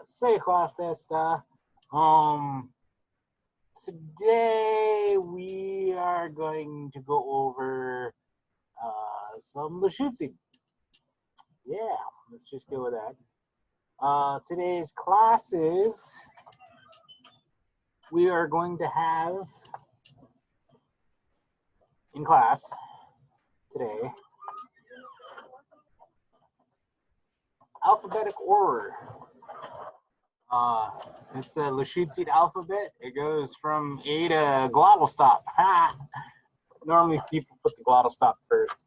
Say Festa. Today we are going to go over some Lushootseed. Yeah, let's just go with that. Today's classes, we are going to have in class today alphabetic order. It's a Lushootseed alphabet. It goes from A to glottal stop. Normally people put the glottal stop first.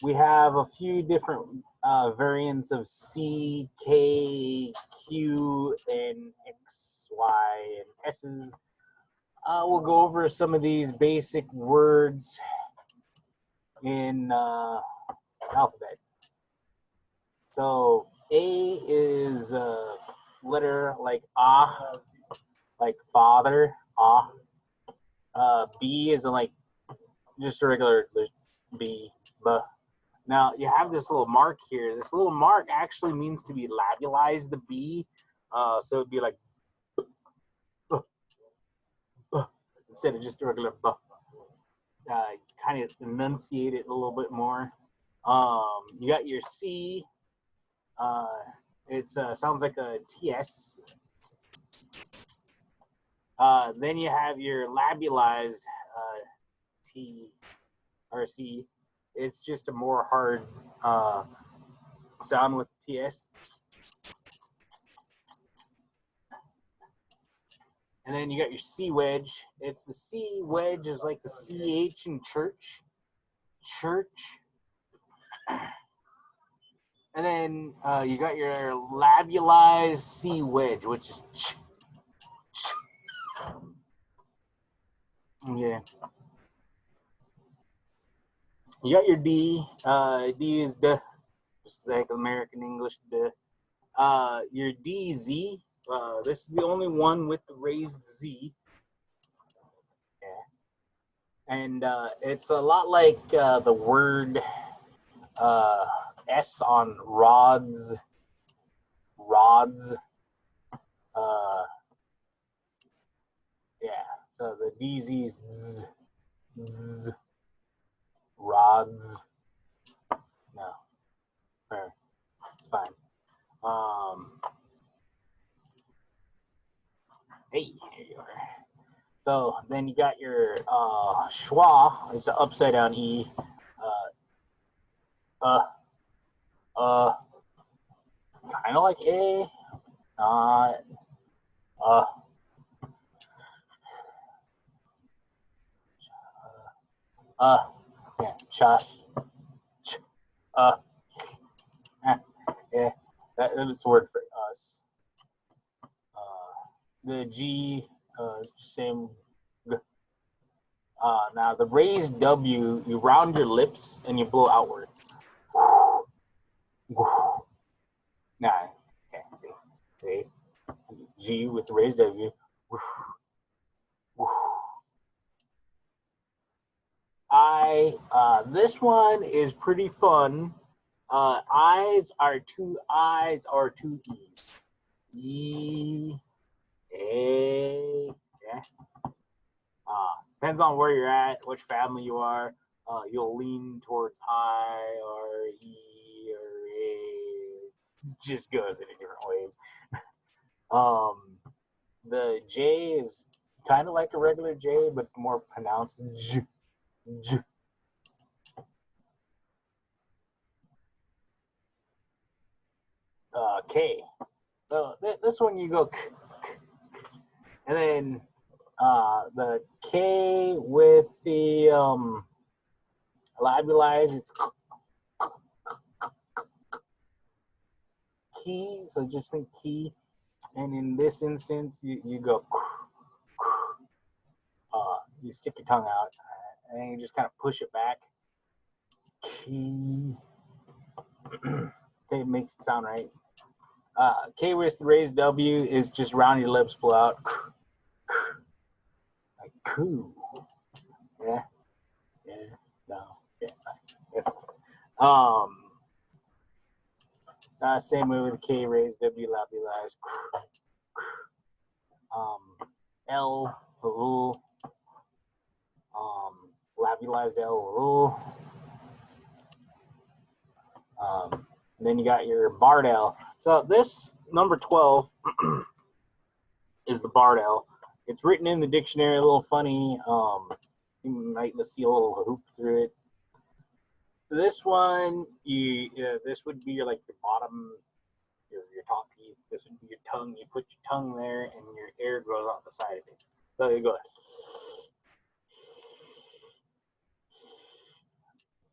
We have a few different variants of C, K, Q, and X, Y, and S's. We'll go over some of these basic words in alphabet. So A is a letter like ah, like father, ah. B is like just a regular B, B. Now you have this little mark here. This little mark actually means to be labialized, the B. So it'd be like B, B, instead of just a regular B. Kind of enunciate it a little bit more. You got your C. It sounds like a TS. Then you have your labialized T or C. It's just a more hard sound with TS. And then you got your C wedge. It's the C wedge is like the CH in church. Church. And then you got your labialized C wedge, which is ch, ch. Yeah. You got your D. D is the, just like American English, the. Your DZ. This is the only one with the raised Z. Yeah. And it's a lot like the word S on rods. Rods. Yeah. So the DZ is Z. Z. Rods. No. It's fine. Hey, here you are. So then you got your schwa. It's an upside down E. Kind of like A. Not. Yeah, chash. Ch, yeah, that's a word for us. The G is the same. Now the raised W, you round your lips and you blow outwards. Nah, okay, see, G with the raised W. This one is pretty fun. Eyes are two I's or two E's. E, A, yeah. Depends on where you're at, which family you are. You'll lean towards I or E or A. It just goes in different ways. The J is kind of like a regular J, but it's more pronounced J. J. K. So this one you go k, k, and then the K with the labialized, it's key. So just think key, and in this instance, you go. You stick your tongue out, and then you just kind of push it back. Key. Okay, it makes it sound right. K with the raised W is just round your lips, blow out. Like coo. Yeah. Yeah. No. Yeah. Same way with K raised, W labulized, L, labulized L, then you got your barred L. So this number 12 is the barred L. It's written in the dictionary, a little funny. You might see a little hoop through it. This one, this would be like your bottom, your top teeth. This would be your tongue. You put your tongue there, and your air goes out the side of it. So you go,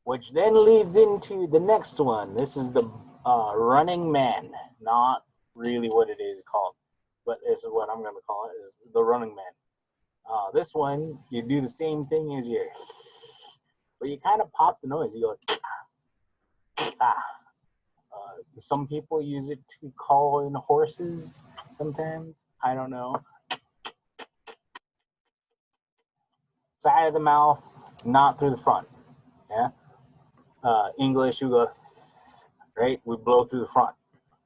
which then leads into the next one. This is the running man. Not really what it is called, but this is what I'm going to call it, is the running man. This one, you do the same thing as your, but you kind of pop the noise. You go, ah. Some people use it to call in horses sometimes. I don't know. Side of the mouth, not through the front. Yeah. English, you go, right? We blow through the front.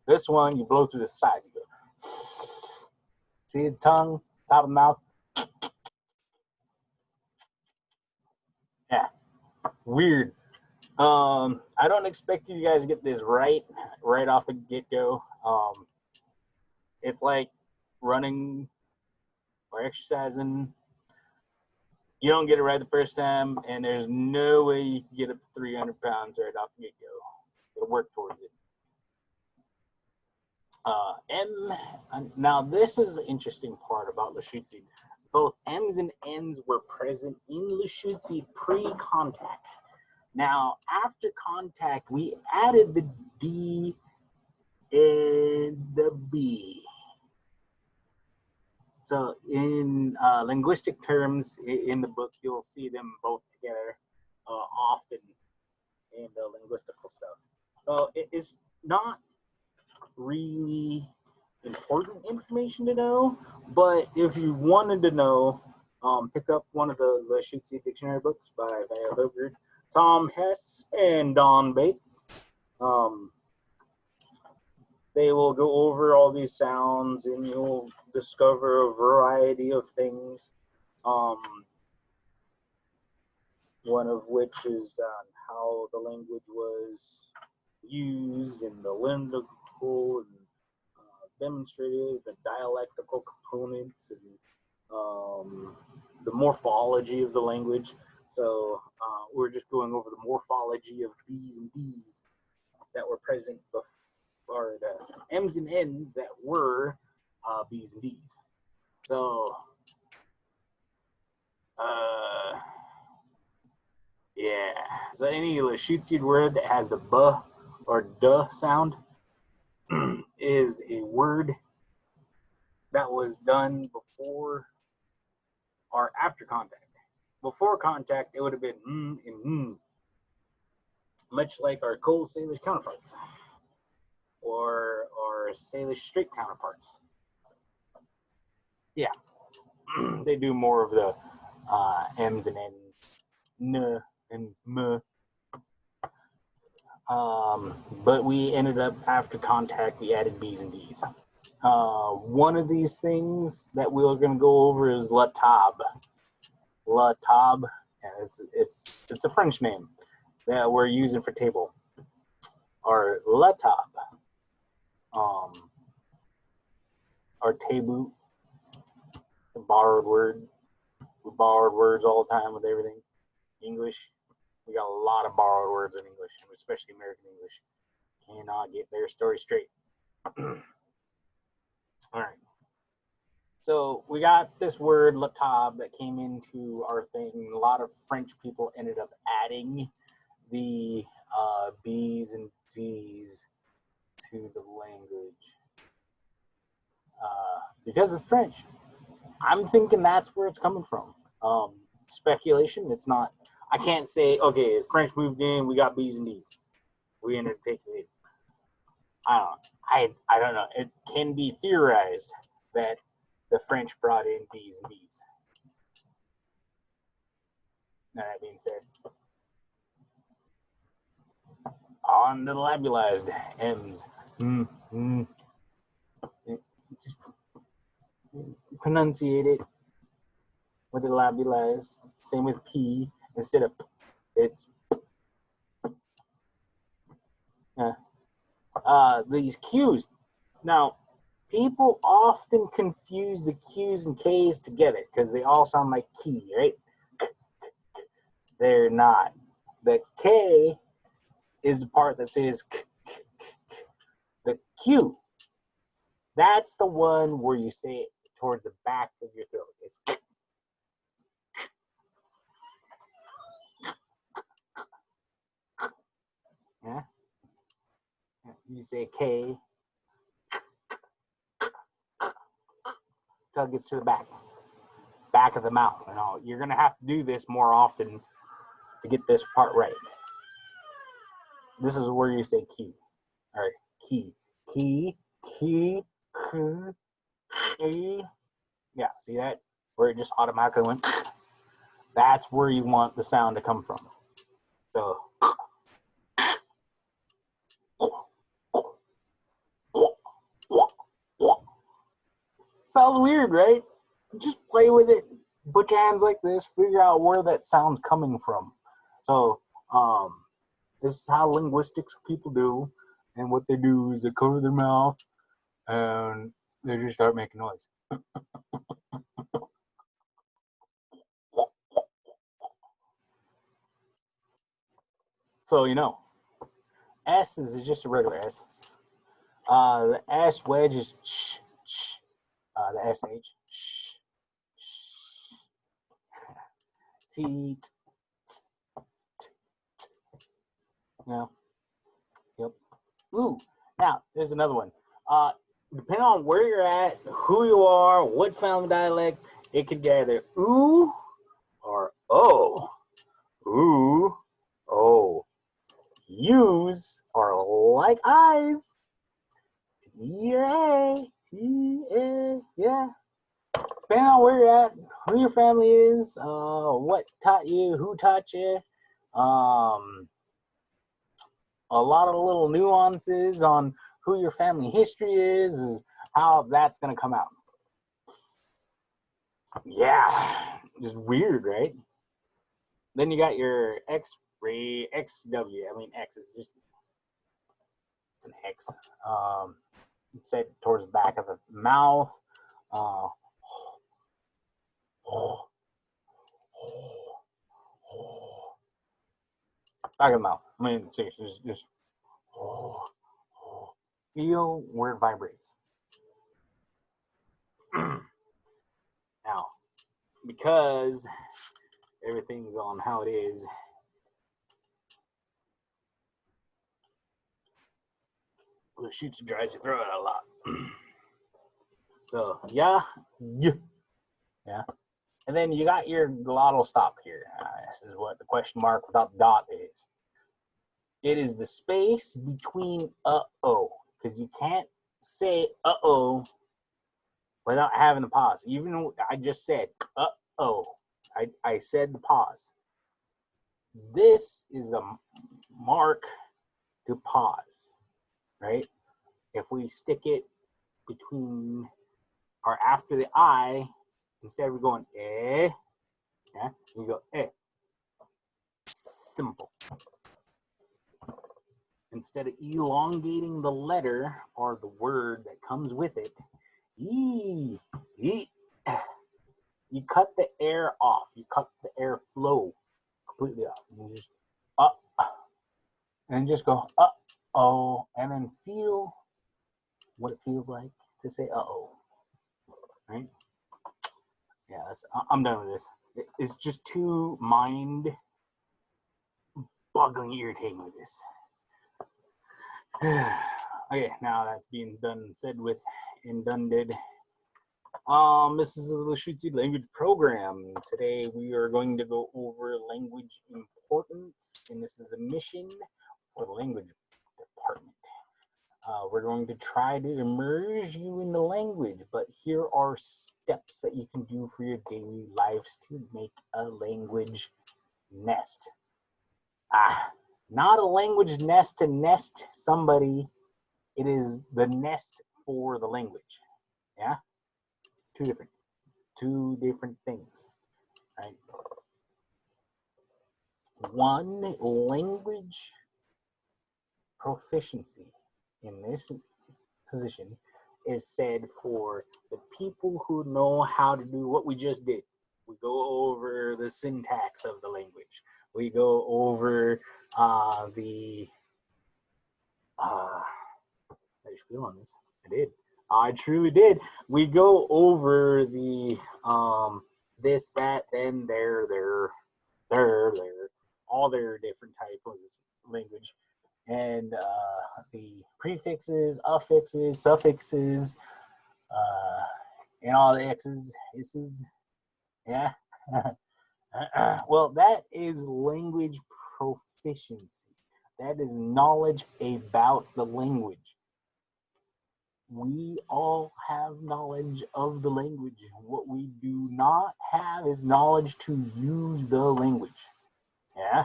This one, you blow through the sides. You go. See the tongue, top of the mouth? Yeah. Weird. I don't expect you guys to get this right off the get-go. It's like running or exercising. You don't get it right the first time, and there's no way you can get up to 300 pounds right off the get-go. It'll work towards it. Now this is the interesting part about Lushootseed. Both M's and N's were present in Lushootseed pre-contact. Now, after contact, we added the D and the B. So in linguistic terms, in the book, you'll see them both together often in the linguistical stuff. So it is not really important information to know, but if you wanted to know, pick up one of the Lushootseed dictionary books by Val Hilgard, Tom Hess, and Don Bates. They will go over all these sounds, and you'll discover a variety of things. One of which is how the language was used in the lexical and demonstrative, the dialectical components, and the morphology of the language. So we're just going over the morphology of B's and D's that were present before, or the M's and N's that were B's and D's. So, yeah. So any Lushootseed word that has the B or D sound is a word that was done before or after contact. Before contact, it would have been and much like our Cold Salish counterparts or Salish straight counterparts. Yeah, they do more of the M's and N's, N and M. But we ended up, after contact, we added B's and D's. One of these things that we're going to go over is la table. La table, yeah, it's a French name that we're using for table, or la table, or table, a borrowed word. We borrowed words all the time with everything. English, we got a lot of borrowed words in English, especially American English. Cannot get their story straight. All right. So we got this word la table that came into our thing. A lot of French people ended up adding the B's and D's to the language because it's French. I'm thinking that's where it's coming from. Speculation. It's not. I can't say, okay, French moved in, we got B's and D's. We ended up taking it. I don't know. It can be theorized that the French brought in B's and D's. Now, that being said, on to the labulized M's. Just pronunciate it with the labials. Same with P. Instead of P, it's these Q's. Now, people often confuse the Q's and K's together because they all sound like key, right? They're not. The K is the part that says K. The Q, that's the one where you say it towards the back of your throat. It's yeah. You say K until it gets to the back of the mouth. You know, you're gonna have to do this more often to get this part right. This is where you say Q. All right, key, key, key, key. Yeah, see that? Where it just automatically went. That's where you want the sound to come from. So. Sounds weird, right? Just play with it. Put your hands like this. Figure out where that sound's coming from. So, this is how linguistics people do. And what they do is they cover their mouth and they just start making noise. So, you know, S is just a regular S. The S wedge is ch, ch. The SH, sh, sh. T, t, t, t. Yeah. Yep. Ooh. Now, there's another one. Depending on where you're at, who you are, what family dialect, it could be either ooh or oh. Ooh, oh. U's are like eyes. E or A. E, A, yeah. Depending on where you're at, who your family is, what taught you, who taught you, a lot of little nuances on who your family history is how that's going to come out. Yeah, just weird, right? Then you got your X-ray, XW. I mean, X is just, it's an X. Said towards the back of the mouth. Back of the mouth. I mean, seriously, just feel where it vibrates. Now, because everything's on how it is, Lushootseed dries your throat out a lot. So, yeah. And then you got your glottal stop here. This is what the question mark without the dot is. It is the space between uh-oh, because you can't say uh-oh without having the pause. Even though I just said uh-oh, I said the pause. This is the mark to pause, right? If we stick it between or after the I, instead of going eh, yeah, you go eh. Simple. Instead of elongating the letter or the word that comes with it, you cut the air off. You cut the air flow completely off. You just and just go uh-oh, and then feel what it feels like to say uh-oh, right? Yeah, I'm done with this. It's just too mind-boggling, irritating with this. Okay, now that's being done and said with and done did. This is the Lushootseed Language program. Today we are going to go over language importance, and this is the mission for the language department. We're going to try to immerse you in the language, but here are steps that you can do for your daily lives to make a language nest. Not a language nest to nest somebody It is the nest for the language. Yeah, two different things, right? One, language proficiency in this position is said for the people who know how to do what we just did. We go over the syntax of the language. We go over the I spiel on this. I did. I truly did. We go over the this, that, then, there, all their different types of language, and the prefixes, affixes, suffixes, and all the x's, is's. Yeah. Well, that is language proficiency. That is knowledge about the language. We all have knowledge of the language. What we do not have is knowledge to use the language. Yeah?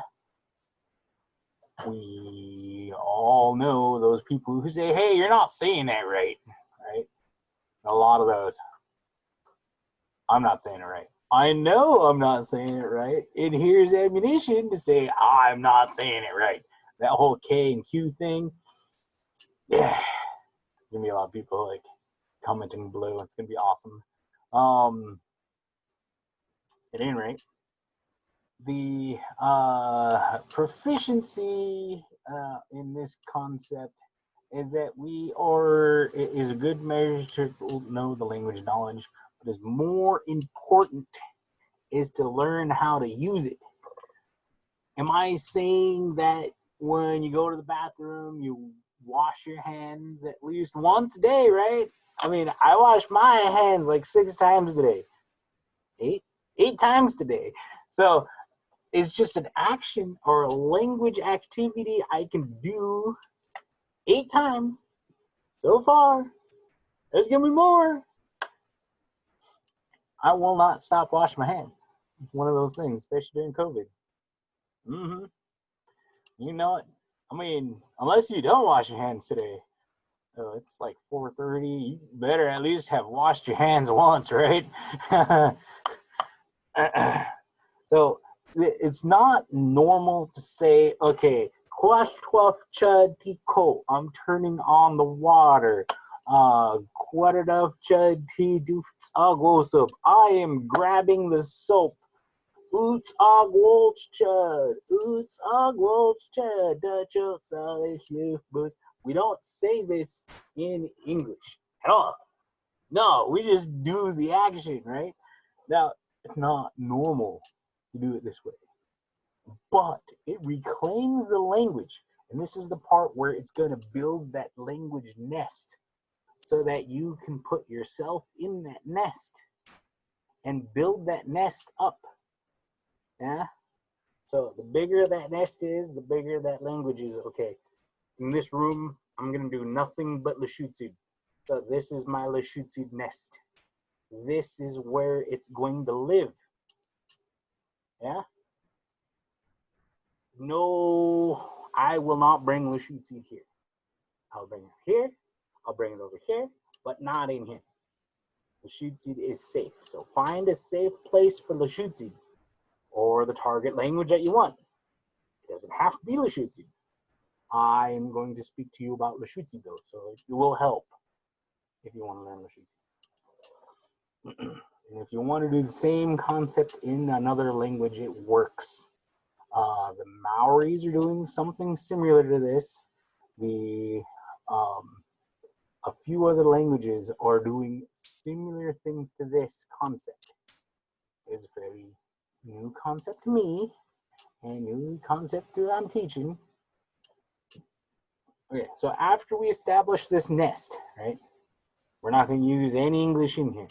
We all know those people who say, hey, you're not saying that right. Right? A lot of those. I'm not saying it right. I know I'm not saying it right. And here's ammunition to say I'm not saying it right. That whole K and Q thing. Yeah. There's gonna be a lot of people like commenting below. It's gonna be awesome. At any rate, the proficiency in this concept is that it is a good measure to know the language knowledge, but is more important is to learn how to use it. Am I saying that when you go to the bathroom, you wash your hands at least once a day, right? I mean, I wash my hands like 6 times today. 8 times today. So it's just an action or a language activity I can do 8 times so far. There's gonna be more. I will not stop washing my hands. It's one of those things, especially during COVID. You know it. I mean, unless you don't wash your hands today, it's like 4:30. You better at least have washed your hands once, right? So it's not normal to say, okay, I'm turning on the water. I am grabbing the soap. We don't say this in English at all. No, we just do the action, right? Now, it's not normal to do it this way, but it reclaims the language. And this is the part where it's going to build that language nest so that you can put yourself in that nest and build that nest up. Yeah? So the bigger that nest is, the bigger that language is. Okay, in this room, I'm going to do nothing but Lushootseed. So this is my Lushootseed nest. This is where it's going to live. Yeah? No, I will not bring Lushootseed here. I'll bring it here. I'll bring it over here, but not in here. Lushootseed is safe. So find a safe place for Lushootseed or the target language that you want. It doesn't have to be Lushootseed. I'm going to speak to you about Lushootseed though, so it will help if you want to learn Lushootseed. And if you want to do the same concept in another language, it works. The Maoris are doing something similar to this. A few other languages are doing similar things to this concept. It's a very new concept to me, and new concept that I'm teaching. Okay, so after we establish this nest, right, we're not going to use any English in here.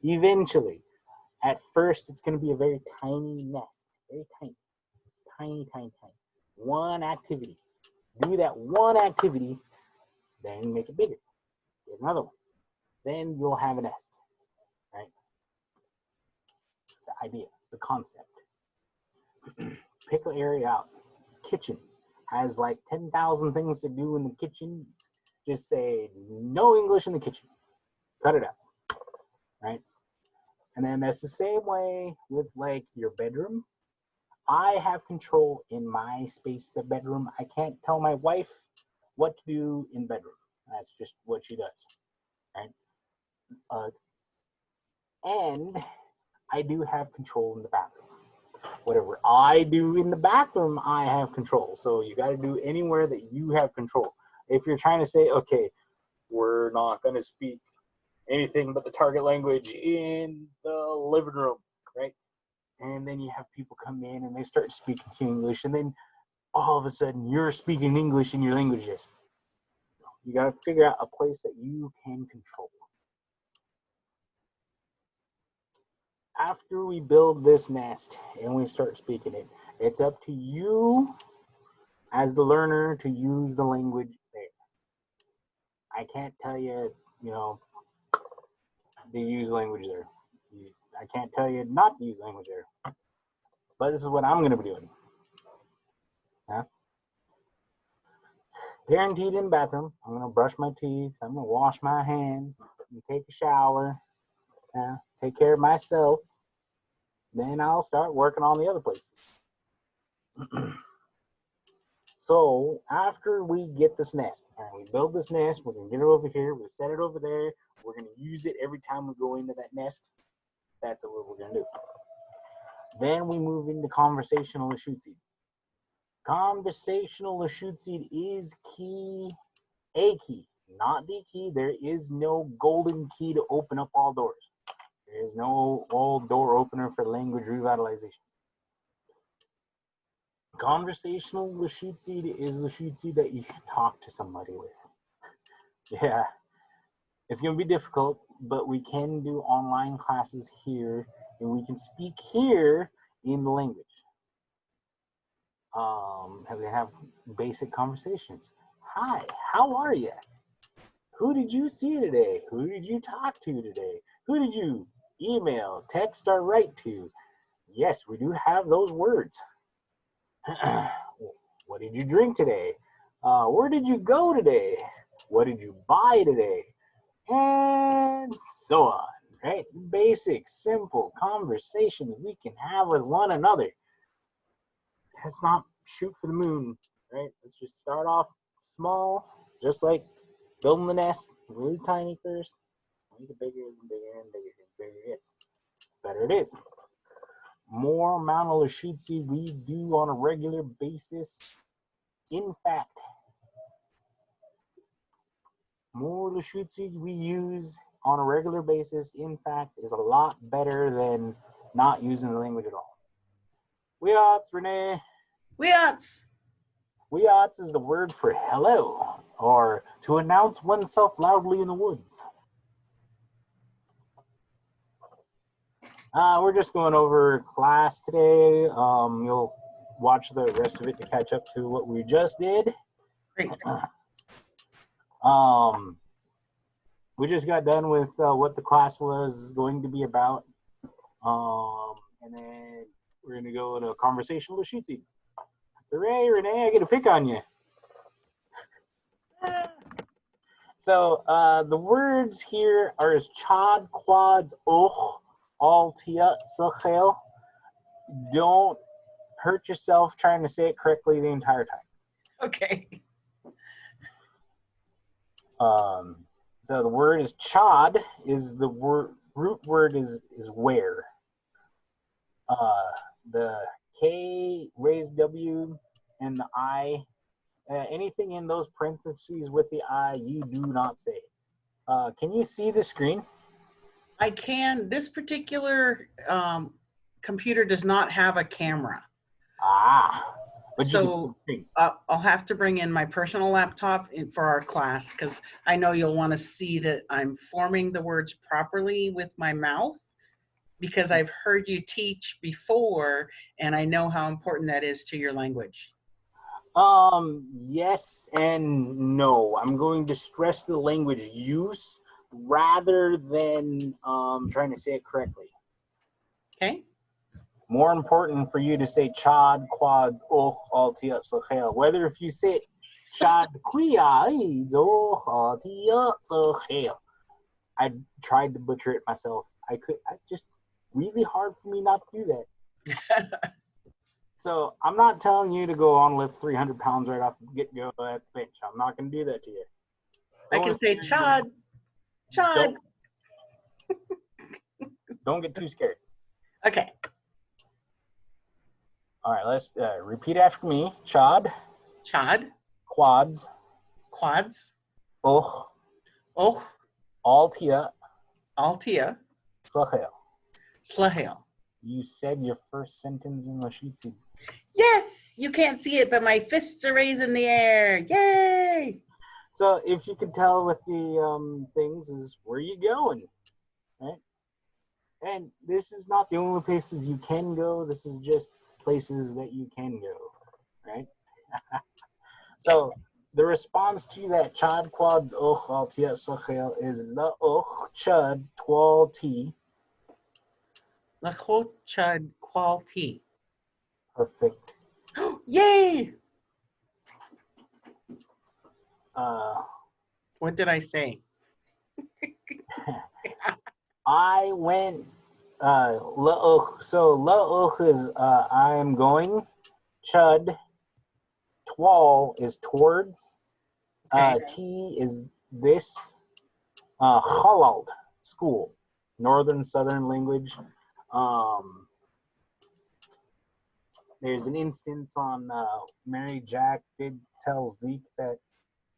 Eventually, at first, it's going to be a very tiny nest, very tiny. One activity. Do that one activity, then make it bigger. Get another one. Then you'll have a nest, right? It's the idea, the concept. Pick an area out. Kitchen has like 10,000 things to do in the kitchen. just say no English in the kitchen. Cut it out, right? And then that's the same way with like your bedroom. I have control in my space, the bedroom. I can't tell my wife what to do in the bedroom. That's just what she does, right? And I do have control in the bathroom. Whatever I do in the bathroom, I have control. So you got to do anywhere that you have control. If you're trying to say, okay, we're not going to speak anything but the target language in the living room, right? And then you have people come in and they start speaking English, and then all of a sudden you're speaking English in your languages. You got to figure out a place that you can control. After we build this nest and we start speaking it, it's up to you as the learner to use the language there. I can't tell you, to use language there. I can't tell you not to use language there. But this is what I'm going to be doing. Yeah? Guaranteed in the bathroom. I'm going to brush my teeth. I'm going to wash my hands. And take a shower. Yeah? Take care of myself. Then I'll start working on the other places. So after we get this nest, we build this nest, we're going to get it over here, we'll set it over there, we're going to use it every time we go into that nest. That's what we're going to do. Then we move into conversational Lushootseed. Conversational Lushootseed is key, a key, not the key. There is no golden key to open up all doors. There is no all door opener for language revitalization. Conversational Lushootseed is Lushootseed that you can talk to somebody with. Yeah, it's going to be difficult, but we can do online classes here, and we can speak here in the language. We have basic conversations. Hi, how are you? Who did you see today? Who did you talk to today? Who did you email, text, or write to? Yes, we do have those words. What did you drink today? Where did you go today? What did you buy today? And so on, right? Basic, simple conversations we can have with one another. Let's not shoot for the moon, right? Let's just start off small, just like building the nest, really tiny first. Make it bigger and bigger and bigger and bigger it gets. Better it is. More amount of Lushootseed we do on a regular basis. In fact, more Lushootseed we use on a regular basis, in fact, is a lot better than not using the language at all. Weots, Renee. Weots. Weots is the word for hello, or to announce oneself loudly in the woods. We're just going over class today. You'll watch the rest of it to catch up to what we just did. Great. We just got done with what the class was going to be about. And then we're going to go into a conversational Lushootseed. Hooray, Renee, I get to pick on you. So the words here are as chad, quads, och, altia, sachel. Don't hurt yourself trying to say it correctly the entire time. Okay. So the word is chad, is the word, root word is where. The K raised W and the I, anything in those parentheses with the I, you do not say. Can you see the screen? I can. This particular computer does not have a camera. But so you can see the screen. I'll have to bring in my personal laptop for our class, because I know you'll want to see that I'm forming the words properly with my mouth, because I've heard you teach before, and I know how important that is to your language. Yes and no. I'm going to stress the language use rather than trying to say it correctly. Okay. More important for you to say chad, quads, och, altia, slachel. Whether if you say it Chad Quia zo tia so hell. I tried to butcher it myself. I just really hard for me not to do that. So I'm not telling you to go on lift 300 pounds right off the get-go at the bench. I'm not going to do that to you. I can say Chad. Chad. Don't get too scared. Okay. All right, let's repeat after me. Chad. Chad. Quads. Quads. Oh. Altia. Altia. Slahel. Slahel. You said your first sentence in Lushootseed. Yes, you can't see it, but my fists are raised in the air. Yay! So if you could tell with the things is where you going, right? And this is not the only places you can go. This is just places that you can go, right? So the response to that chad quads och altia sachel is la och chad twal t. La chad quality. Perfect. Yay! What did I say? I went la so la is I am going. Chud twal is towards. Okay. T is this. Halalt school, northern southern language. There's an instance on Mary Jack did tell Zeke that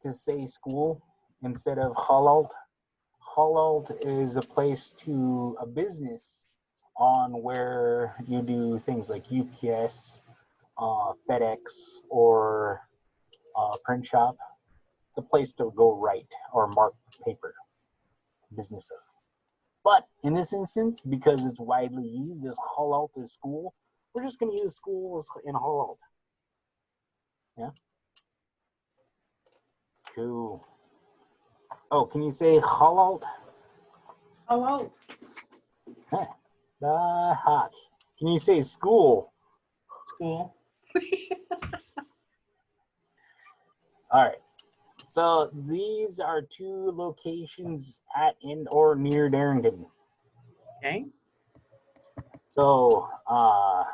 to say school instead of halalt. Halalt is a place to a business on where you do things like UPS, FedEx, or print shop. It's a place to go write or mark paper, business of. But in this instance, because it's widely used as halalt as school, we're just going to use schools in halalt. Yeah? Cool. Oh, can you say halalt? Hello. Hot. Can you say school? School. All right. So these are two locations at and or near Darrington. Okay. So, La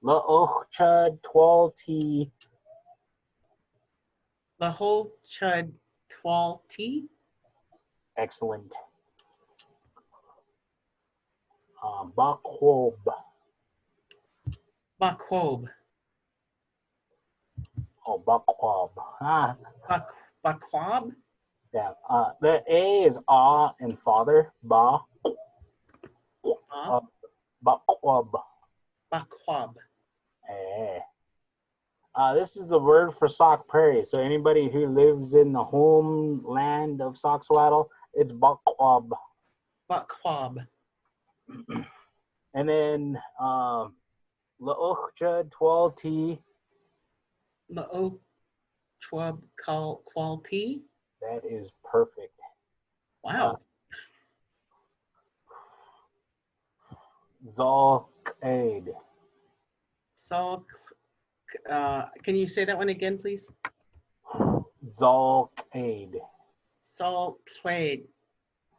Ochchad Twalti. La chad quality. Excellent. Bakwob. Baquob. Oh, Bakwob. Baquab. Yeah. The A is ah and father. Ba. Bakwob. Baquab. Eh. This is the word for Sauk Prairie. So anybody who lives in the homeland of Soxwaddle, it's Bakwob. Baquab. And then Laochja Twalti. La chwab quality. That is perfect. Wow. Zalkaid. So, can you say that one again, please? Zalkaid. Salt trade.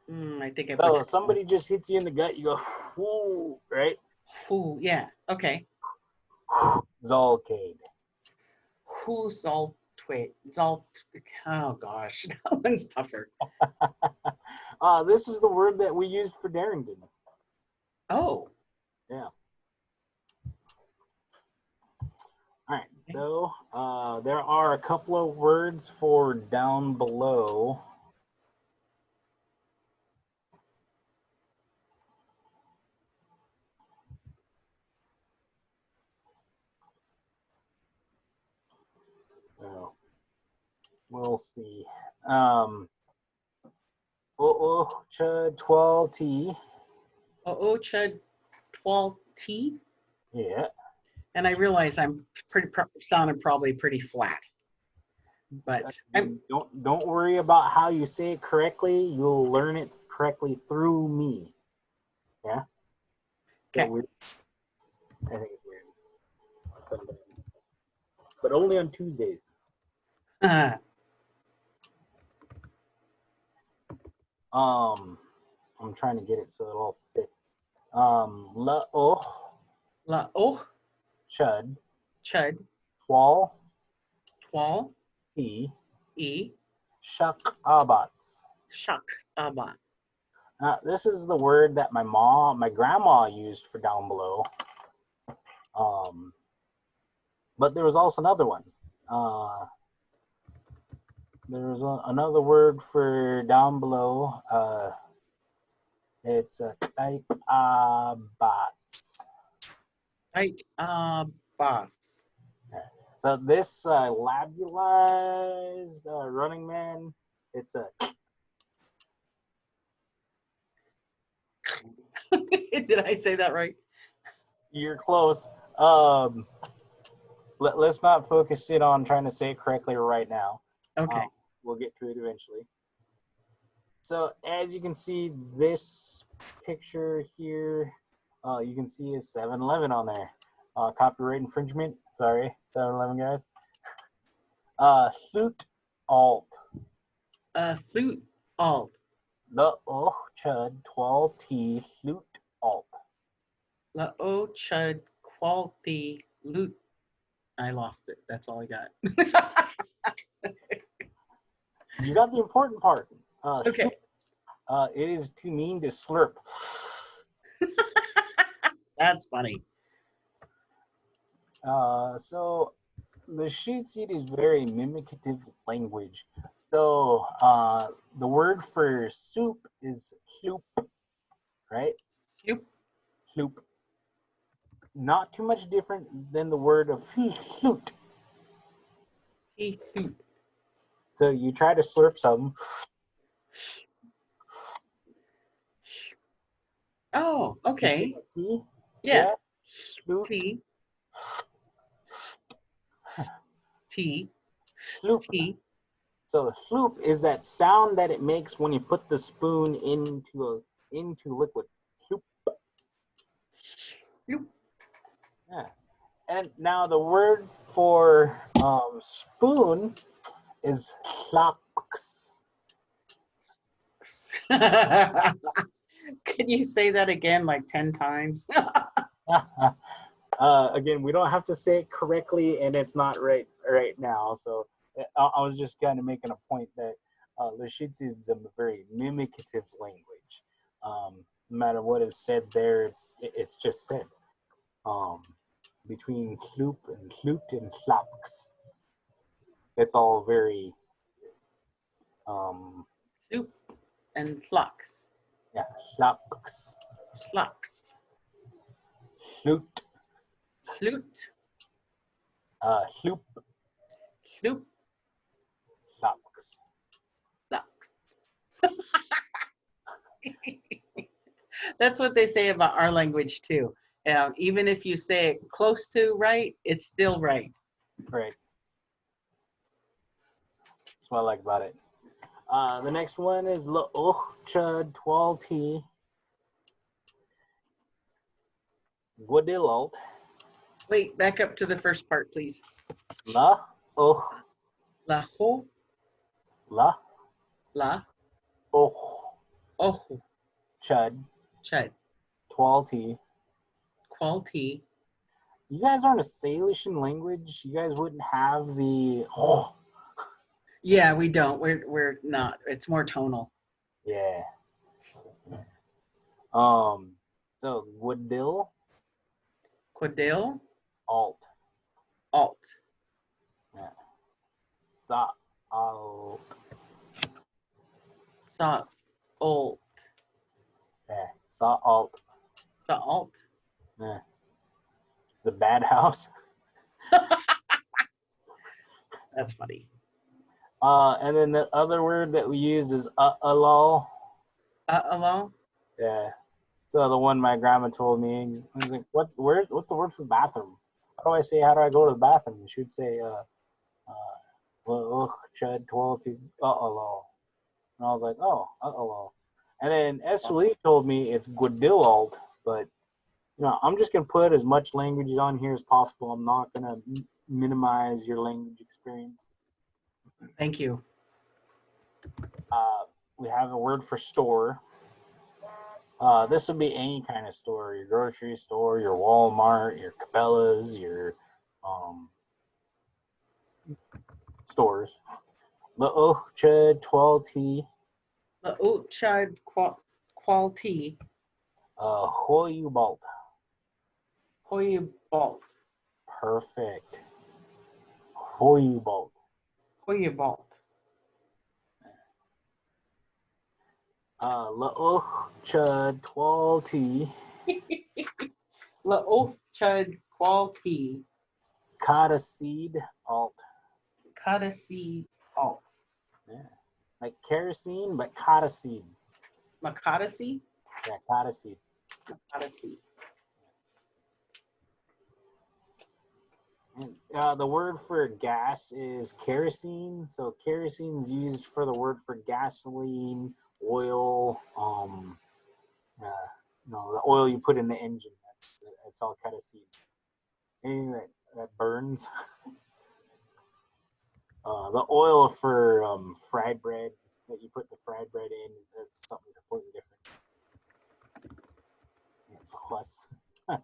I think I. So somebody just hits you in the gut, you go, whoo, right? Who? Yeah. Okay. Zalkaid. Who salt trade? Salt. Oh gosh, that one's tougher. This is the word that we used for Darrington. Oh. Yeah. All right. So there are a couple of words for down below. Oh, we'll see. Chud 12T. Chud 12T. Yeah. And I realize I'm sounding probably pretty flat, but don't worry about how you say it correctly. You'll learn it correctly through me. Yeah. Okay. I think it's weird. But only on Tuesdays. I'm trying to get it so it'll all fit. La oh La oh, chud chud, twal twal, t e, shuk abats. shak, abat. This is the word that my grandma used for down below. But there was also another one. There was another word for down below. It's type bots. Right, boss. So this labulized running man, it's a. Did I say that right? You're close. Let's not focus in on trying to say it correctly right now. Okay. We'll get to it eventually. So as you can see, this picture here, you can see a 7-Eleven on there. Copyright infringement. Sorry, 7-Eleven guys. Flute alt. Flute, alt. The oh chud twal t flute alt. La oh, chud, quality, loot. I lost it. That's all I got. You got the important part. Okay. It is to mean to slurp. That's funny. So Lushootseed is very mimicative language. So the word for soup is sloop, right? Yep. Sloop. Not too much different than the word of flute. He soup. So you try to slurp something. Oh, okay. T, Yeah. sloop, T. T. sloop. T. So sloop is that sound that it makes when you put the spoon into liquid. Sloop. Yep. Yeah. And now the word for spoon is slaks. Can you say that again like 10 times? Again, we don't have to say it correctly, and it's not right now. So I was just kind of making a point that Lushootseed is a very mimicative language. No matter what is said there, it's just said. Between sloop and flute and slaks, it's all very Soup and flux. yeah, slaks, Slux. flute, Flute. sloop, Sloop. slaks. Flux. That's what they say about our language too. Even if you say it close to right, it's still right. Right. That's what I like about it. The next one is la oh chud twal t guadilalt. Wait, back up to the first part, please. La oh La ho, la la, oh oh, chud chud, twal t. quality. You guys aren't a Salishan language. You guys wouldn't have the oh. Yeah, we don't. We're not. It's more tonal. Yeah. So guadil Quadil, alt. alt, Yeah. Sa alt. sa, alt, Yeah. Sa alt. sa, alt. Yeah. It's the bad house. That's funny. And then the other word that we used is alal. Along. Yeah. So the one my grandma told me, I was like, what's the word for bathroom? How do I go to the bathroom? She would say, chud, twirl, alal. And I was like, oh, alal. And then Esli told me it's guadilalt, but I'm just gonna put as much languages on here as possible. I'm not gonna minimize your language experience. Thank you. We have a word for store. This would be any kind of store, your grocery store, your Walmart, your Cabela's, your stores. La'ocha 12T, The oat chard quality Hoyubalt. Hoyubalt. Perfect. Hoyubalt. Hoyubalt. La'ocha 12T, La oat chard quality Kata seed alt. Kata seed alt. Yeah. Like kerosene, but kata seed. Makata seed? Yeah, kata seed. Makata seed. And, the word for gas is kerosene. So kerosene is used for the word for gasoline, oil, the oil you put in the engine. That's all kerosene. Anything that burns. The oil for fried bread that you put the fried bread in, that's something completely different. It's less. All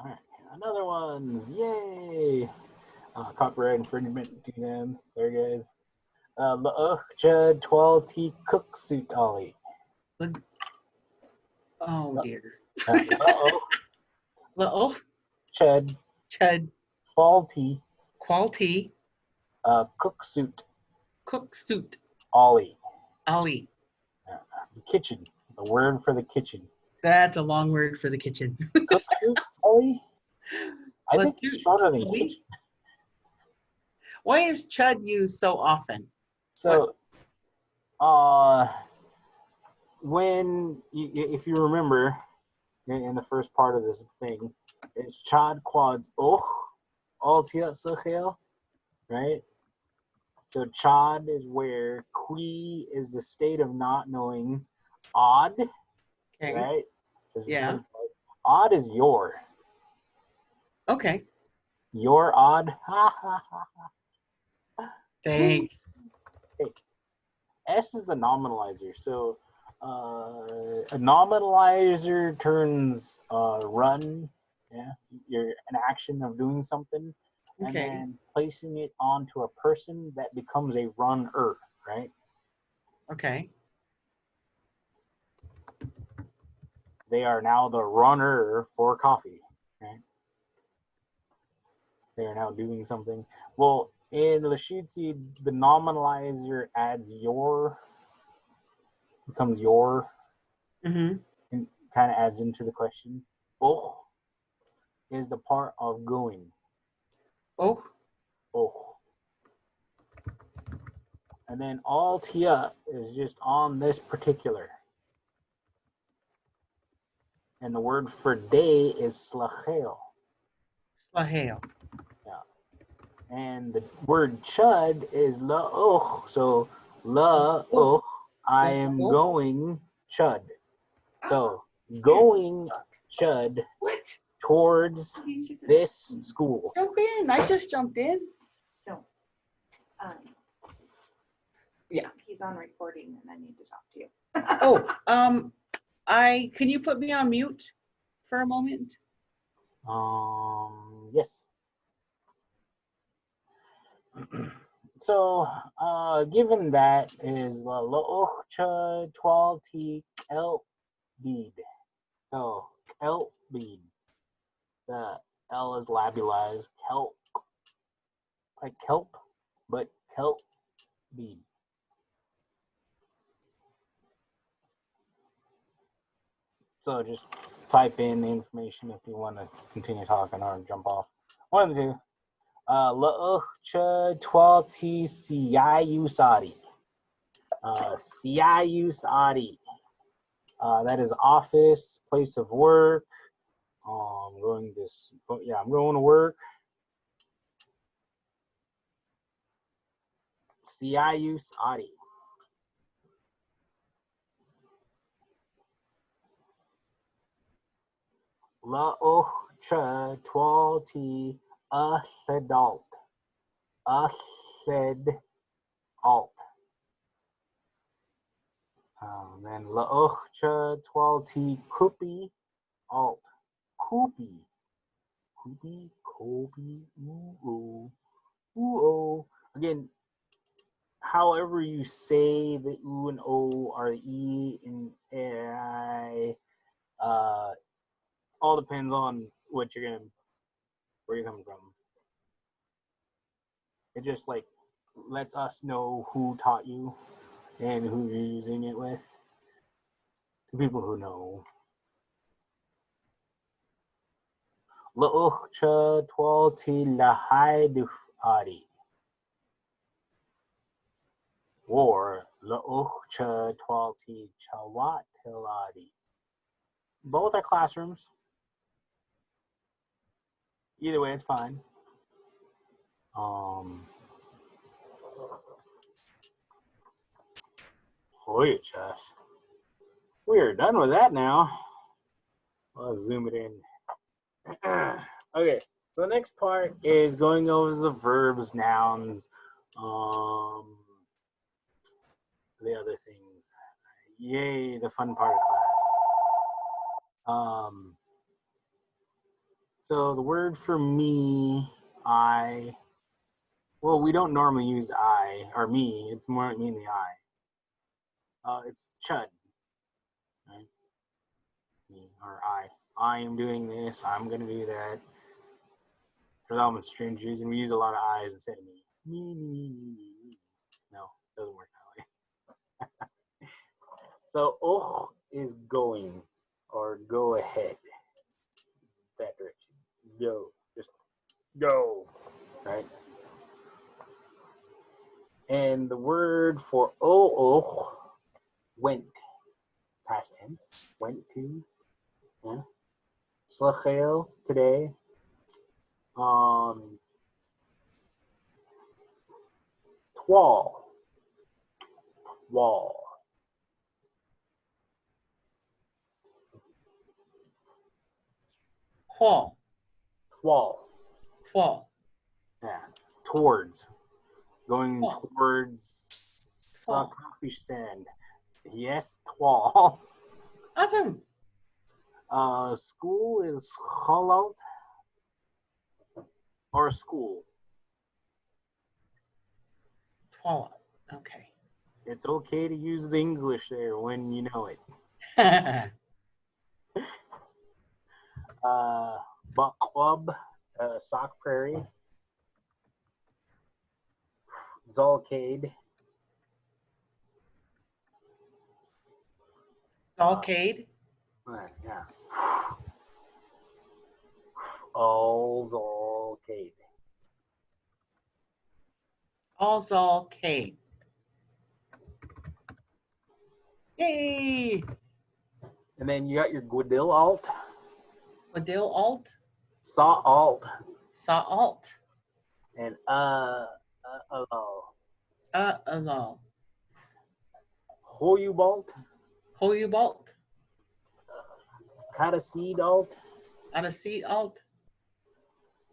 right, another one's yay! Copyright infringement, DMs. Sorry, guys. La'ocha 12T cook suit ollie. Oh dear. La'ocha La oat chud chard 12T quality cook suit cook suit ollie. Ali. It's a kitchen. It's a word for the kitchen. That's a long word for the kitchen. Cook suit ollie? I Let's think it's shorter than kitchen. Why is chud used so often? So, if you remember in the first part of this thing, it's chad quads all tiat right? So chad is where qui is the state of not knowing, odd, Okay. right? Yeah. Odd is your. Okay. You're odd. Ha ha ha. Thanks. Hey, S is the nominalizer. So a nominalizer turns run, yeah, you're an action of doing something, and Okay. then placing it onto a person that becomes a runner, right? Okay. They are now the runner for coffee, right? They are now doing something. Well, in Lushootseed, the nominalizer adds your, becomes your, Mm-hmm. and kind of adds into the question. Oh is the part of going. Oh. Oh. And then all tia is just on this particular. And the word for day is slachel. Slahale. Yeah. And the word chud is la'och. So la'och, I am going chud. So going chud What? towards this school. Jump in. I just jumped in. No. Yeah. He's on recording and I need to talk to you. Oh, can you put me on mute for a moment? Yes. So, given that is the loocha 12T kelp bead. So, kelp bead. The L is labulized. Kelp. Like kelp, but kelp bead. So, just type in the information if you want to continue talking or jump off. One of the two. Loocha 12T CIU Saudi. CIU Saudi. That is office, place of work. I'm going to work. CIU Saudi. La'ocha 12T A said alt. A said alt. Then laocha twalti kupi alt. Kupi. Kupi. Kopi. Ooh. Ooh. Again, however you say the oo and o or the e and I, all depends on where you're coming from. It just like lets us know who taught you and who you're using it with. The people who know. La'ucha twalti lahai adi. Or la'ucha twalti chawat hiladi. Both are classrooms. Either way, it's fine. Oh, yeah, Josh. We are done with that now. Let's zoom it in. Okay, so the next part is going over the verbs, nouns, the other things. Yay, the fun part of class. So the word for me, well, we don't normally use I or me. It's more me and the I. It's chud, right? Me or I. I am doing this. I'm gonna do that. For all my strangers, and we use a lot of I's instead of me. Me. No, doesn't work that way. So is going or go ahead. That direction. Go. Just go. Right? And the word for went. Past tense. Went to. Yeah. Slachel today. Twal. Wall. Twal. Twal. Twal. Yeah. Towards. Going Twal. towards Twal. coffee stand. Yes, twal. Awesome. School is cholot or school. Twala. Okay. It's okay to use the English there when you know it. Buck Club, Sock Prairie, Zolcade, Zalcade. yeah, all Zolcade. All Zalcade. Yay! And then you got your Guadil alt, Wadil alt. Saw alt, Saw alt. and Alal. Hoyubalt, Hoyubalt. Cataseed alt, Anaseed alt.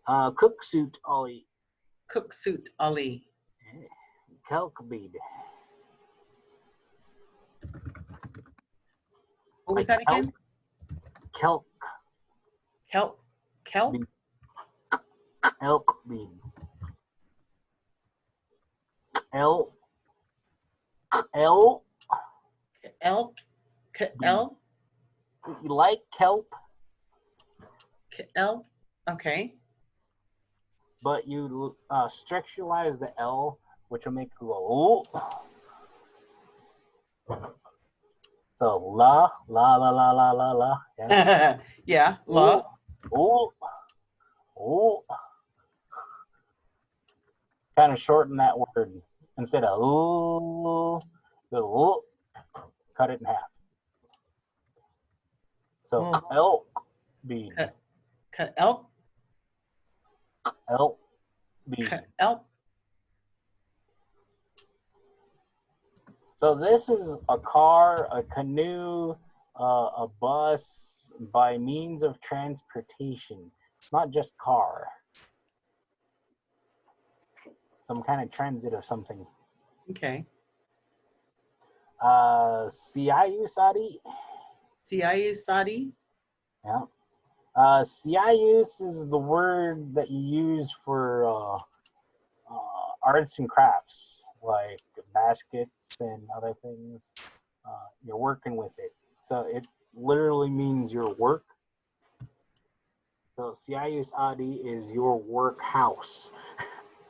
Cooksuit ollie, Cooksuit Ali. Kelkbead. What was Like that again? Kelk. Kelp. Kelp. Bead. Elk bead. Elk. Elk. Bead. Elk. You like kelp, Elk. Okay. but you structuralize the L, which will make it go. So la. Yeah. Yeah. La. Oh. Kind of shorten that word instead of ooh. Goes cut it in half. So elk bead. Elk. Elk bead. Elk. So this is a car, a canoe, a bus by means of transportation. It's not just car. some kind of transit of something. Okay. Siayu Sadi. Siayu Sadi. Yeah. Siayus is the word that you use for arts and crafts, like baskets and other things. You're working with it. So it literally means your work. So Siayus Adi is your work house.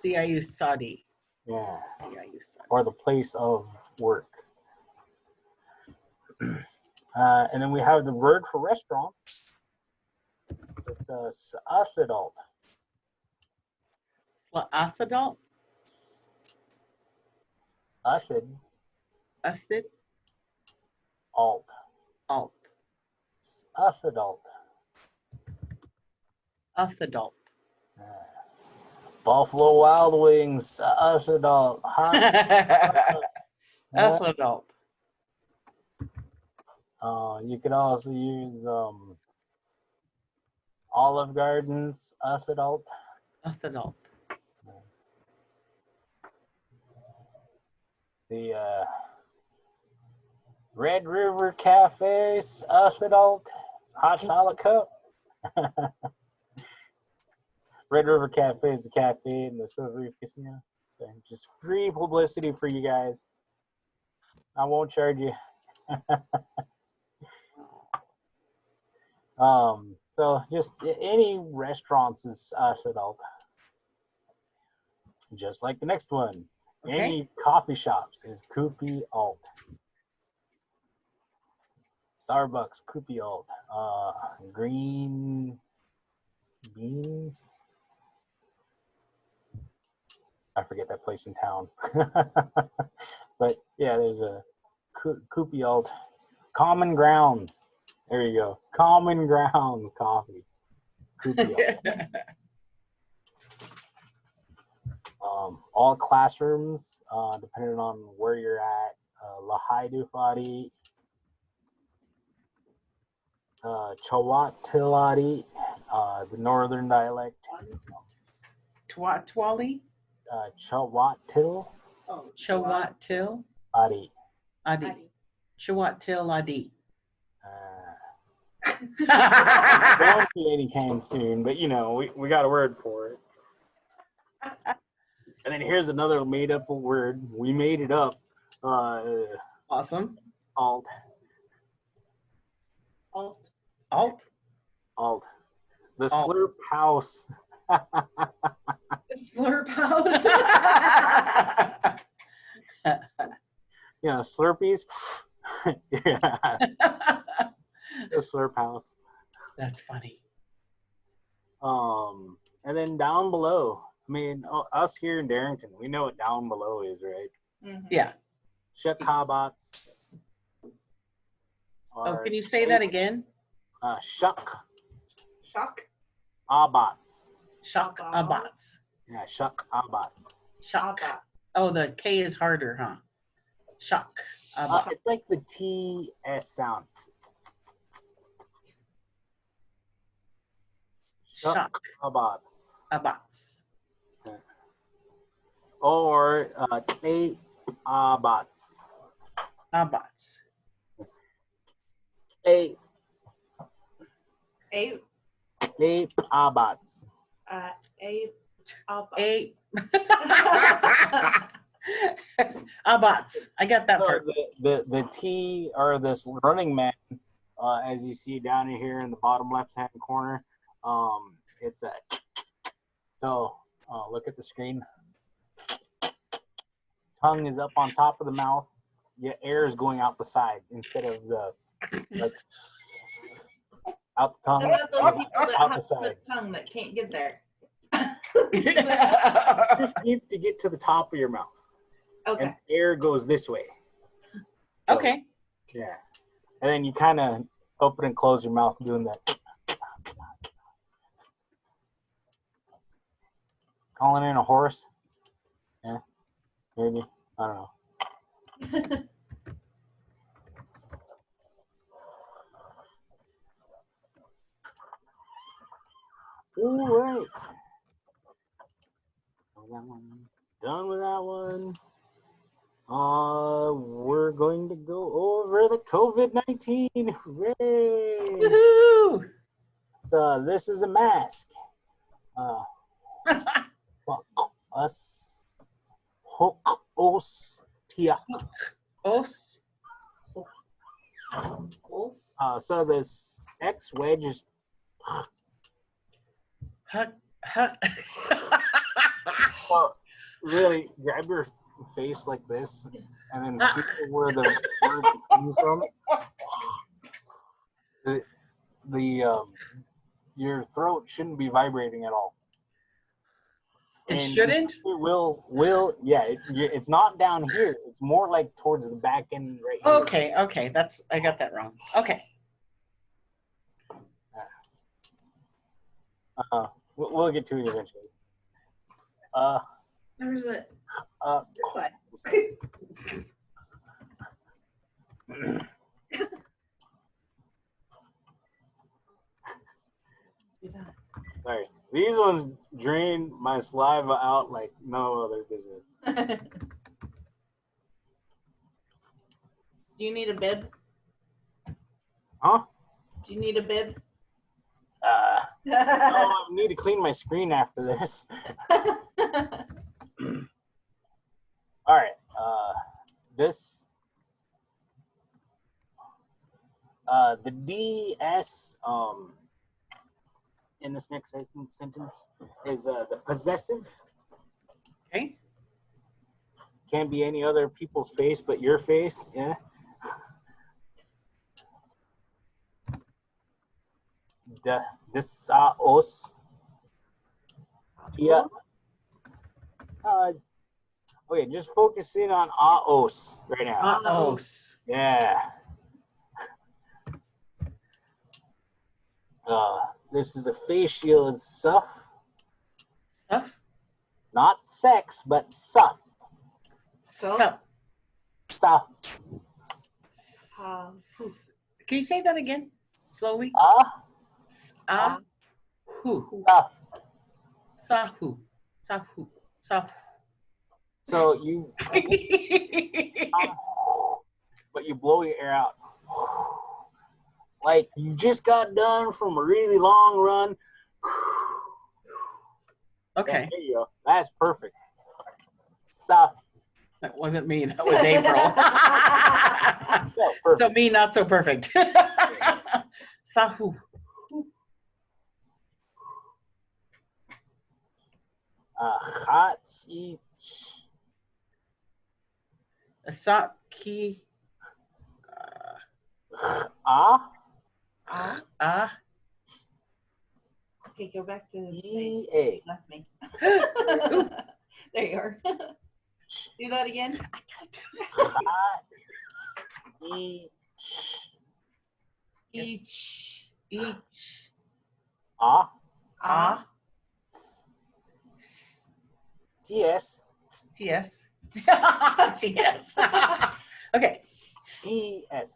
Siayu Sadi. Yeah. Siayu Sadi. Or the place of work. And then we have the word for restaurants. So it's Sa'afidalt. Affidalt. Afid Asid. alt. Alt. Affidalt. Affidalt. Buffalo Wild Wings. Affidalt. Affidalt. You could also use Olive Gardens. Affidalt. Affidalt. The Red River Cafe. Affidalt. It's a hot chocolate cup. Red River Cafe is the cafe in the Silver Reef Casino. So just free publicity for you guys. I won't charge you. So just any restaurants is adult. Just like the next one. Okay. Any coffee shops is Koopy alt. Starbucks, Koopy alt. Green beans. I forget that place in town. But yeah, there's a Koopy alt. Common Grounds. There you go. Common Grounds coffee. Koopy alt. All classrooms, depending on where you're at. Lahai Dufadi. Chawattiladi, the northern dialect. Twatwali. Chawattil Oh, Chawattil. Adi. Adi. Chawattil Adi. Won't be any kind soon, but you know, we got a word for it. And then here's another made up word. We made it up. Awesome. Alt. Alt. Alt. Alt. The Alt. Slurp House. Slurp House. Yeah, Slurpees. Yeah, the Slurp House. That's funny. And then down below. I mean, us here in Darrington, we know what down below is, right? Mhm. Yeah. Shukabats. Oh, can you say that again? Shuk Shock. abats. Shock abats. Yeah, shuk abats. Shock. Oh, the K is harder, huh? Shock abats. It's like the TS sound. Shock Abats. abats. Or Clay abats. Abats. Clay A. abats. A. A. Abats. I got that So part. the T or this running man, as you see down here in the bottom left hand corner, it's a. So look at the screen. Tongue is up on top of the mouth. Your air is going out the side instead of the like out the tongue. What about those is people that out have the side. the tongue that can't get there? It just needs to get to the top of your mouth, Okay. and air goes this way. So, Okay. yeah, and then you kind of open and close your mouth doing that. Calling in a horse? Yeah, maybe. I don't know. All right. Oh, that one. done with that one. We're going to go over the COVID-19. Hooray! Woohoo! So this is a mask. Us. Hook os tia. Os. So this X wedge is Hut. Hut. really grab your face like this and then feel where the word comes from. Your throat shouldn't be vibrating at all. It And shouldn't? It will, yeah. It's not down here. It's more like towards the back end right here. Okay. I got that wrong. Okay. We'll get to it eventually. Where's it? This side. Sorry. These ones drain my saliva out like no other business. Do you need a bib? Huh? Do you need a bib? Oh, I need to clean my screen after this. All right. This. The DS in this next sentence is the possessive. Okay. Can't be any other people's face but your face. Yeah. Desaos. Yeah. Okay, just focus in on aos right now. Os. Yeah. This is a face shield suff. Stuff. Not sex, but suff. Sup. Suff. Can you say that again? Slowly. Who? Suff. Sahu. Sahu. Sahu. So you, but you blow your air out. Like you just got done from a really long run. Okay. Yeah, there you go. That's perfect. Suff. That wasn't me. That was April. Yeah, perfect. So me, not so perfect. Sahu. Hot seat. Saki. Okay, go back to the E-A. left me. There you are. Do that again. Hot each. Each. T-S. T-S. T-S. Okay. T-S.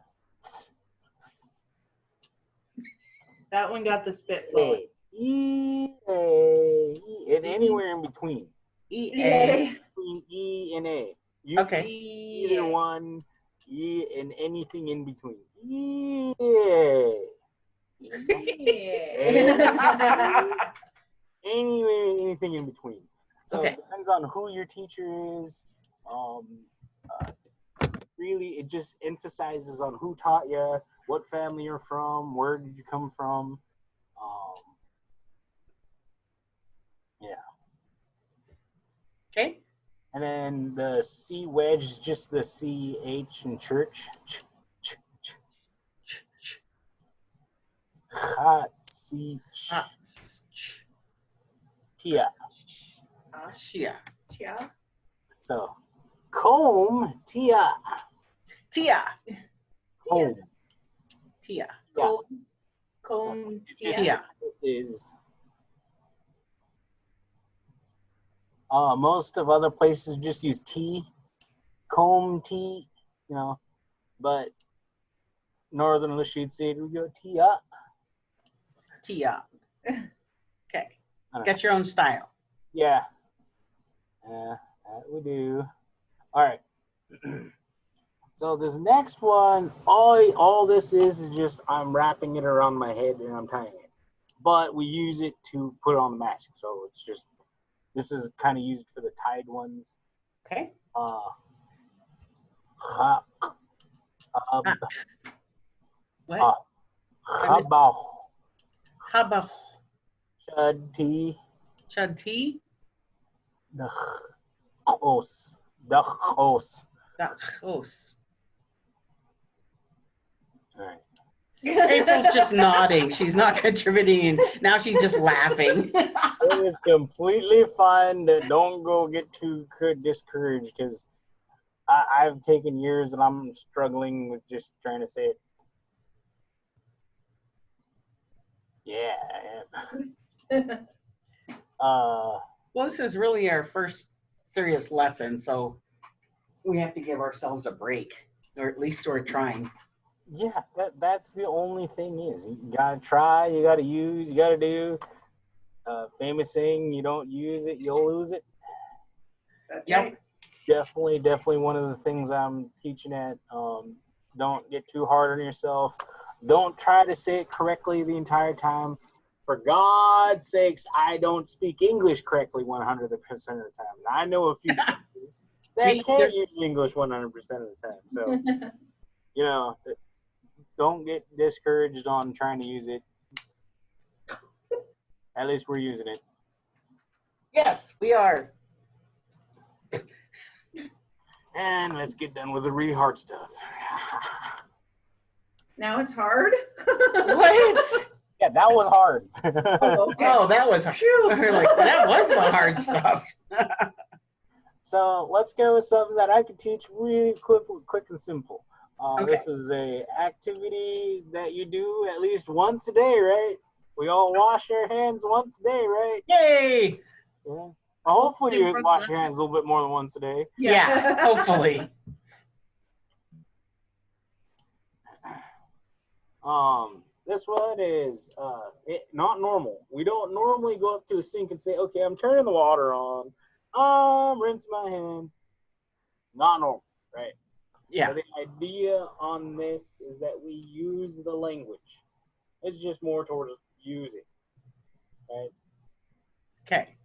That one got the spit flowing. E-A. And anywhere in between. E-A. Between E and A. You Okay. either one, E and anything in between. Yeah. Anywhere, anything in between. So Okay. it depends on who your teacher is. Really, it just emphasizes on who taught you, what family you're from, where did you come from. Yeah. Okay. And then the C wedge is just the C-H in church. Ha, C, tia. Shia. Yeah. So, comb, tia. Tia. Comb. Tia. Yeah. Comb. Tia. This is most of other places just use T, comb T, you know, but Northern Lushootseed we go Tia. Tia. Okay. I don't Get your own style. Yeah. we do. All right. So this next one, all this is just I'm wrapping it around my head and I'm tying it. But we use it to put on the mask. So it's just, this is kind of used for the tied ones. Okay. What? Chabaw. Haba. Chadi. Chadti. Dachos. Dachos. Dachos. All right. April's just nodding. She's not contributing. Now she's just laughing. It is completely fine. Don't go get too discouraged because I've taken years and I'm struggling with just trying to say it. Yeah, I am. Well, this is really our first serious lesson, so we have to give ourselves a break, or at least we're trying. Yeah, that's the only thing is you gotta try, you gotta use, you gotta do. Famous saying, you don't use it, you'll lose it. That's Yep. right. Definitely one of the things I'm teaching at. Don't get too hard on yourself. Don't try to say it correctly the entire time. For God's sakes, I don't speak English correctly 100% of the time. Now, I know a few teachers that can't use English 100% of the time. So, you know, don't get discouraged on trying to use it. At least we're using it. Yes, we are. And let's get done with the really hard stuff. Now it's hard. What? Yeah, that was hard. Oh, okay. Oh, that was we're like, that was the hard stuff. So let's go with something that I can teach really quick and simple. Okay. This is a activity that you do at least once a day, right? We all wash our hands once a day, right? Yay! Yeah. Well, hopefully you wash your hands a little bit more than once a day. Yeah, hopefully. This one is not normal. We don't normally go up to a sink and say, okay, I'm turning the water on. Rinse my hands. Not normal, right? Yeah. So the idea on this is that we use the language. It's just more towards using, right? Okay.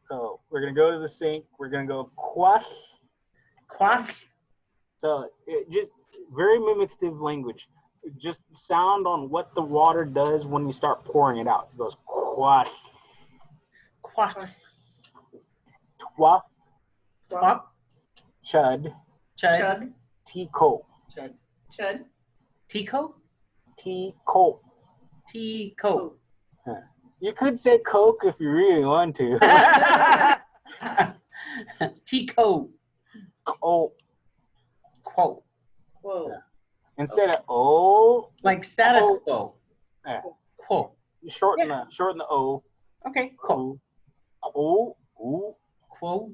So we're gonna go to the sink. We're gonna go quash. Quaff. So it just very mimicative language. Just sound on what the water does when you start pouring it out. It goes quash. Quaff. Twa. Quaff. Chud. Chud. Chug. Tico. Chud. Chud. Tico? Tico. Tico. You could say Coke if you really want to. Tico. Oh. Quote. Whoa. Instead of O. Like it's status O. quo. Yeah. Quo. You shorten the O. Okay. Quo. O. O. Quo.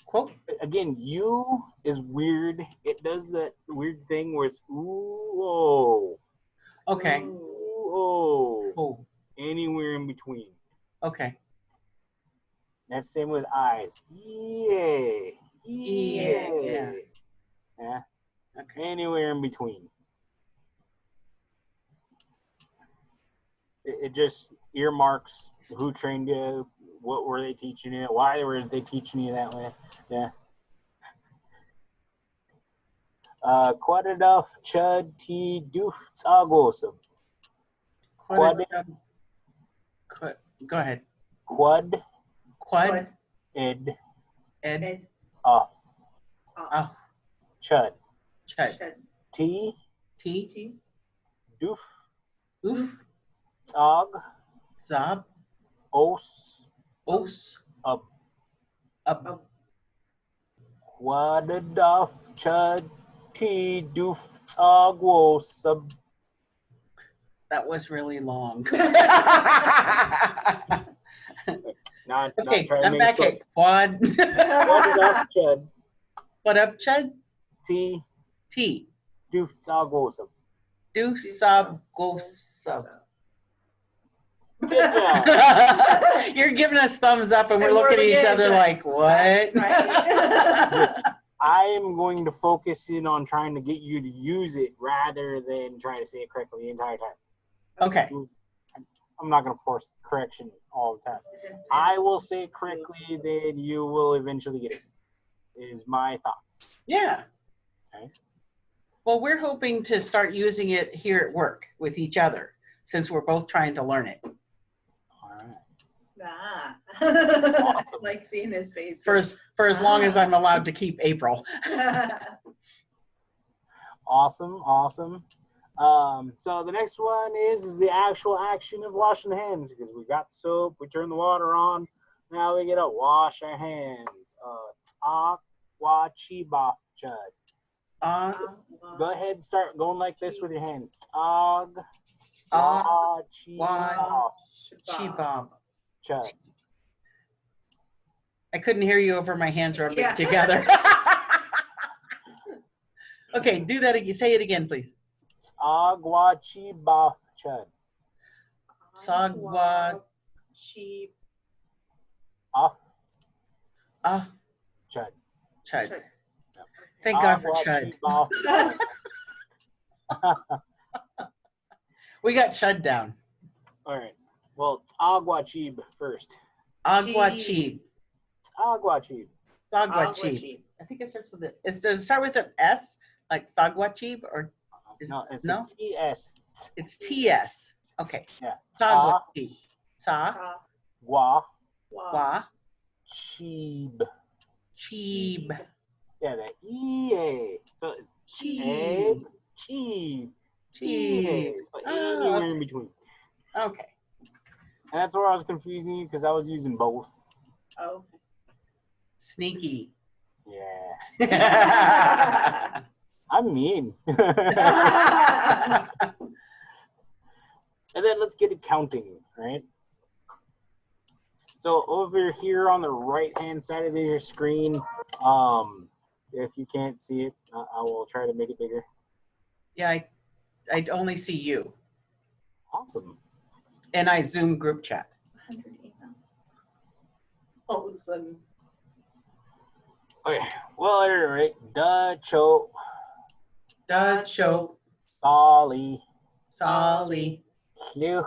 Quo. Again, U is weird. It does that weird thing where it's ooh, oh. Okay. Ooh, oh. Quo. Anywhere in between. Okay. That's same with eyes. Yeah. Yeah. Yeah. Okay. Anywhere in between. It just earmarks who trained you, what were they teaching you, why were they teaching you that way. Yeah. Quadadav chud ti duf tsagosum. Quad. Go ahead. Quad. Quad. Ed. Ed. Oh. Chud. Chud. Chud. T. T. Duf. Oof. Tsag. Zob. Os. Os. Up. Up. Quadadav chud ti duf tsagosum. That was really long. Not Okay, trying to I'm make back it at quad. Quadadav chud What up, Chud? ti T. duf tsagosum. Do sub go sub. Good job. You're giving us thumbs up, and we're And we're looking at each looking at other each like, what? Right? I am going to focus in on trying to get you to use it rather than trying to say it correctly the entire time. Okay. I'm not going to force correction all the time. I will say it correctly, then you will eventually get it, is my thoughts. Yeah. Okay. Well, we're hoping to start using it here at work with each other, since we're both trying to learn it. All right. Ah. Awesome. Like seeing his face. For as long as I'm allowed to keep April. Awesome. So the next one is the actual action of washing the hands, because we got soap, we turn the water on, now we get to wash our hands. Tag-wa-chi-ba chud. Go ahead and start going like this with your hands. Tag-wa-chi-ba Shibam. chud. I couldn't hear you over my hands rubbing Yeah. together. Okay, do that again. Say it again, please. Tag-wa-chi-ba chud. Sagwa Sheep. ah Chud. chud. Thank God for chud. Tag-wa-chi-ba. We got chud down. All right. Well, Agua-chib first. Agua cheap. Agua-chib. Sagwa cheap. I think it starts with it. Does it start with an S, like Sagwa cheap, or No, it's no? a T-S. It's TS. Okay. Yeah. Sagwa cheap. Sa Wa wa chib. cheeb. Yeah, the E-A. So it's chib. Chib. Cheeb. So anywhere in between. Okay. And that's where I was confusing you, because I was using both. Oh. Sneaky. Yeah. I'm mean. And then let's get it counting, right? So over here on the right-hand side of your screen, if you can't see it, I will try to make it bigger. Yeah, I only see you. Awesome. And I Zoom group chat. 108 pounds. All of a sudden. Okay. Well, all right. Da cho, Da cho sali, sali hlu,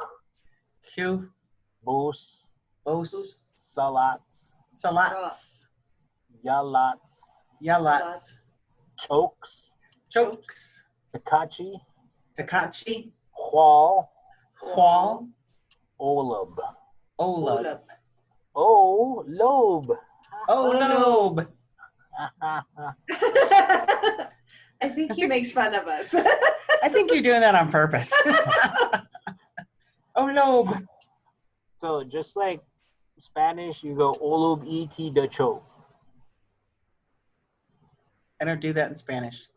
q bus, os salats, salats yalats, yalats chokes, chokes takachi, takachi hual, hual olub. olab Oh, lobe. olob. I think he makes fun of us. I think you're doing that on purpose. Olob. So just like Spanish, you go olub et de cho. I don't do that in Spanish.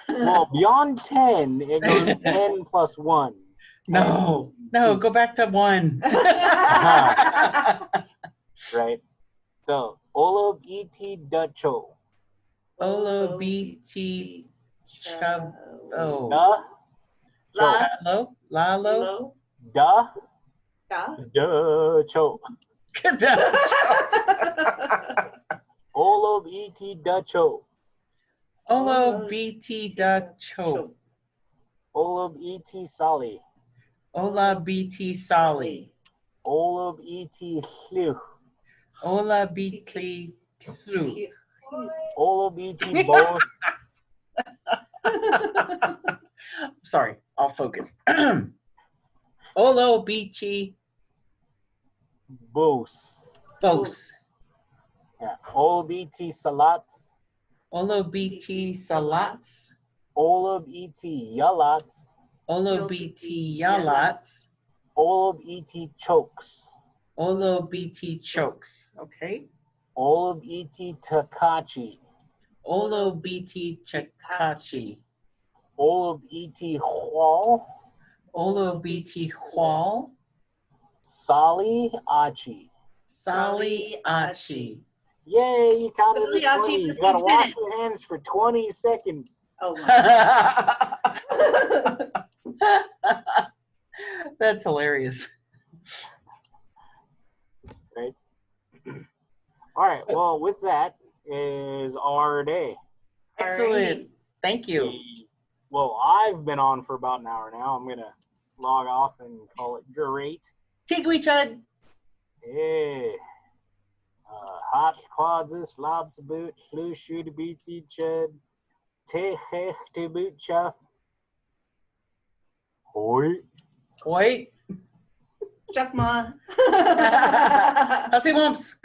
Well, beyond 10, it goes 10 plus 1. No, go back to 1. Right? So, olub et de cho. Olo BT Chub. Oh. Da, cho. Lalo? Lalo? Da, Da. de cho. Olub et de cho. Olo BT da cho. Olub et sali. Ola BT Sali. Olub et hlu. Ola BT Flu. Olub et bos. Sorry, I'll focus. Olo BT Bos. Bos. Yeah. Olub et salats. Olo BT Salats. Olub et yalats. Olo BT Yalats. Olub et chokes. Olo BT Chokes. Okay. Olub et takachi. Olo BT Chakachi. Olub et hual. Olo BT Hual. Sali achi. Sali Achi. Yay, you counted Sali the achi 20. for You gotta 6 wash minutes. your hands for 20 seconds. Oh my. That's hilarious. Right. All right. Well, with that is our day. Excellent. Thank you. Well, I've been on for about an hour now. I'm gonna log off and call it great. Tigwee chud. Hey. Hot quadzis, lobs boot, Lushootseed chud, te hech te boot cha. Hoi. Oi. Chuck Ma. Hussy wumps.